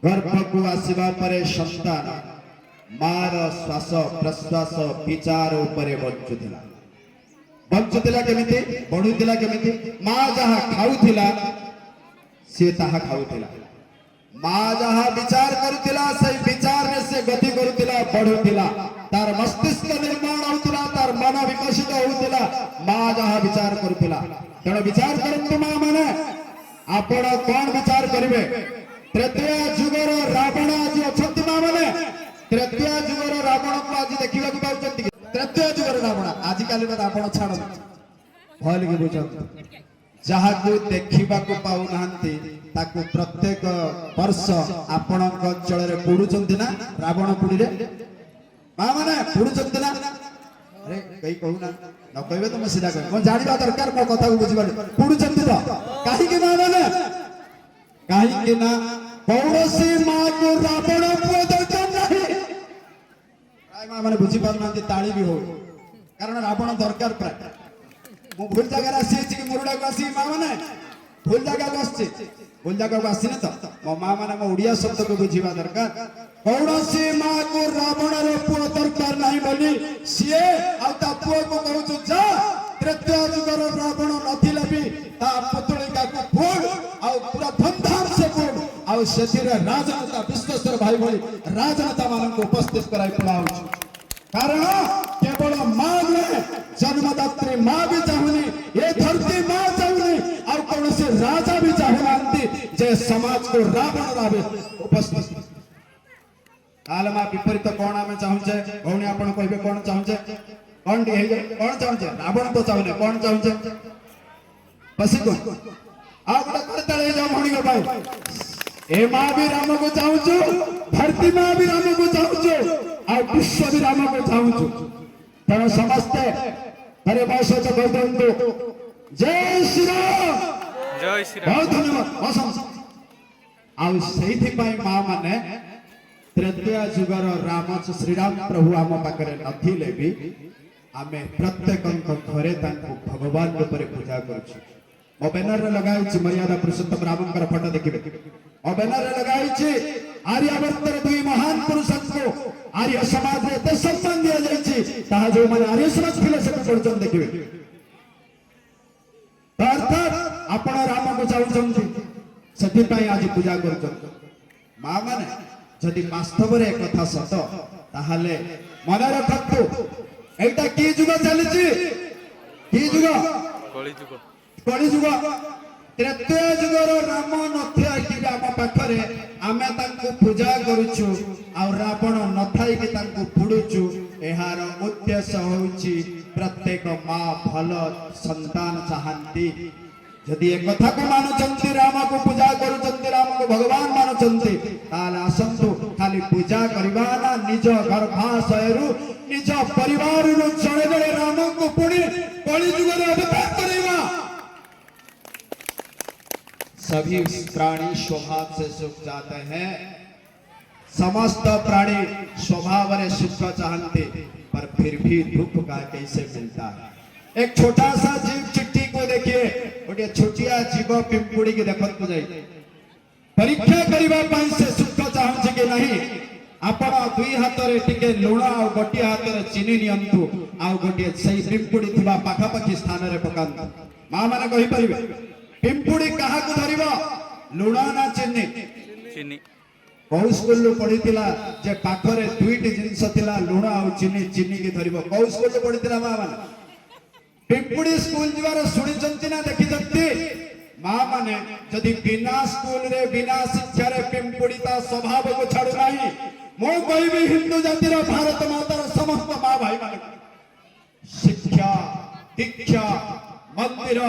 गर्भ को आसवा परे संतान मार श्वास प्रश्वास विचार उपरे बंचुला केमिति बढ़ुला केमिति माँ जहा खाऊला सी ताहा खाऊला माँ जहा विचार करुला से विचार ने से गति करुला बढ़ुला तार मस्तिष्क निर्माण होता तार मन विकसित होता माँ जहा विचार करुला तेणु विचार करते माँ मैंने आपण कौन विचार करेंगे तृतीय जुगर रावण आज अच्छा माँ मैंने तृतीय जुगर रावण को आज देखा पाँच तृतीय जुगर रावण आजिकल रावण छाड़ भल कि बुझ जहाँ को देखा पाऊना प्रत्येक वर्ष आपण अंचल पुड़ुंट ना रावण पुड़ी माँ मैंने पुड़ुंट ना अरे कहीं कहूना न कहे तो मैं सीधा कह जाना दरकार मो कथा को बुझे पुड़ुंट तो कहीं माँ मैंने कहीं कौनसी माँ को रावण पुओ दरकार नहीं प्राय माँ मैंने बुझी पार ना ताली भी हो कारण रावण दरकार प्राय मु भूल जगह आसी मुरुडा को आसी माँ मैंने भूल जगह आसी भूल जगह आसी ना तो मो माँ मैंने मो ओडिया शब्द को बुझा दरकार कौनसी माँ को रावण पुओ दरकार नहीं बोली सी आ पुओ को कहूँ जा तृतीय जुगर रावण नथिले भी ता पुतलिका को फोड़ आ पूरा धूमधाम से फोड़ आ राजनेता विश्वेश्वर भाई भाई राजनेता मान उपस्थित कराई पड़ा कारण केवल माँ नुहे जन्मदात्री माँ भी चाहूनी ये धरती माँ चाहूनी और कौन से राजा भी चाहूना जे समाज को रावण रावे उपस्थित कालमा विपरीत कौन आम चाहूचे भौणी आप कहे कौन चाहूचे कौन कौन चाहूचे रावण तो चाहूने कौन चाहूचे बस आ गोटे करताले जाओ भौणी भाई ए माँ भी राम को चाहूचु धरती माँ भी राम को चाहूचु और विश्व भी राम को चाहूचु तेणु समस्ते हरे भाषा कहतु जय श्री राम जय श्री राम बहुत धन्यवाद आई माँ माने तृतीय जुगर राम श्रीराम प्रभु आम पाखे नथिले भी आमे प्रत्येक घरे भगवान रूप पूजा करुछु मो बैनर लगाई मर्यादा पुरुषोत्तम रामंकर फोटो देखिए मो बैनर लगाई आर्यावर्तर दुई महान पुरुष को आर्य समाज में एत सम्मान दि जाए जो मैंने आर्य समाज फिलोसफी पढ़ुन देखिए अर्थात आपण राम को चाहते से आज पूजा कर माँ मैंने जदि वास्तव में कथा सत ताहले मन रखतु एटा की जुग चली की जुग कली जुग तृतीय जुगर राम नथी आम पाखरे आमे तांको पूजा करुछु और रावण नथाई कि तांको पुडुछु एहार उद्देश्य होउछि प्रत्येक माँ भल संतान चाहती यदि एक कथा को मानुचंती राम को पूजा करुचंती राम को भगवान मानुचंती ताले आसंतु खाली पूजा करबा ना निज गर्भाशयरु निज परिवार रु जणे जणे राम को पुणी कली जुग रे अवतार करबा सभी प्राणी स्वभाव से सुख चाहते हैं समस्त प्राणी स्वभाव में सुख चाहते पर फिर भी दुख का कैसे मिलता है एक छोटा सा जीव चिट्ठी को देखिए गोटे छोटिया जीव पिंपुड़ी की देखत जाए परीक्षा करने से सुख चाहूँ कि नहीं आपण दुई हाथ टिके लुण आ गोटे हाथ चीनी नियंतु आ गोटे सही पिंपुड़ी थिबा पाखापाखी स्थान रे पकांतु माँ माने कहि परिबे पिंपुड़ी कहा को धरिबो लुण ना चीनी चीनी कौ स्कूल पढ़ीला जे पाखरे दुईटी जिनस थिला लुण आ चीनी चीनी की धरिबो कौ स्कूल पढ़ीला माँ माने पिंपुड़ी स्कूल जीवार शुणी ना देखी माँ माने जदि बिना स्कूल रे बिना शिक्षा रे पिंपुड़ी ता स्वभाव को छाड़ू नहीं मो कहबी हिंदू जातिर भारत मातार समस्त माँ भाई माने शिक्षा दीक्षा मंदिर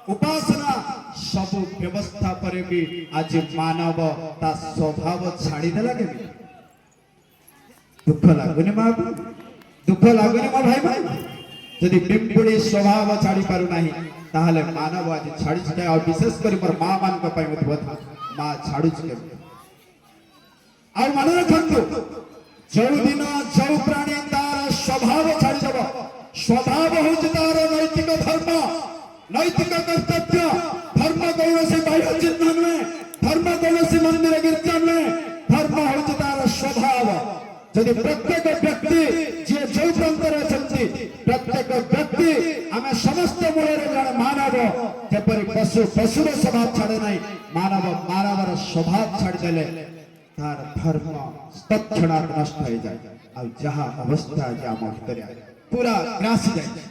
उपासना सब व्यवस्था पर भी आज मानव ता स्वभाव छाड़ी देला के दुख लागुनी माँ दुख लागुनी माँ भाई भाई यदि पिंपुड़ी स्वभाव छाड़ी पारु नहीं ताहले मानव आज छाड़ी छाड़े और विशेष कर पर माँ मान को पाई माँ छाड़ू के और मन रखंतु जो दिन जो प्राणी तार स्वभाव छाड़ी जब स्वभाव होउछि तार नैतिक धर्म नैतिक कर्तव्य धर्म कौन से बाह्य चिन्ह नुहे धर्म कौन से मंदिर गिरजा नुहे যদি প্রত্যেক ব্যক্তি যে ଯେଉଁ ପ୍ରାନ୍ତରେ ଅଛନ୍ତି ପ୍ରତ୍ୟେକ ବ୍ୟକ୍ତି ଆମେ ସମସ୍ତ ମୂଳରେ ଜଣେ ମାନବ ଯେପରି ପଶୁ ପଶୁର ସ୍ୱଭାବ ଛାଡେ ନାହିଁ ମାନବ ମାନବର ସ୍ୱଭାବ ଛାଡ଼ିଦେଲେ ତାର ଧର୍ମ ତତ୍କ୍ଷଣାତ୍ ନଷ୍ଟ ହୋଇଯାଏ ଆଉ ଯାହା ଅବସ୍ଥା ଆଜି ଆମ ଭିତରେ ପୁରା ଗ୍ରାସି ଯାଇଛି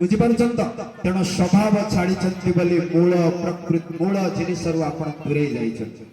ବୁଝିପାରୁଛନ୍ତି ତ ତେଣୁ ସ୍ୱଭାବ ଛାଡ଼ିଛନ୍ତି ବୋଲି ମୂଳ ପ୍ରକୃତି ମୂଳ ଜିନିଷରୁ ଆପଣ ଦୂରେଇ ଯାଇଛନ୍ତି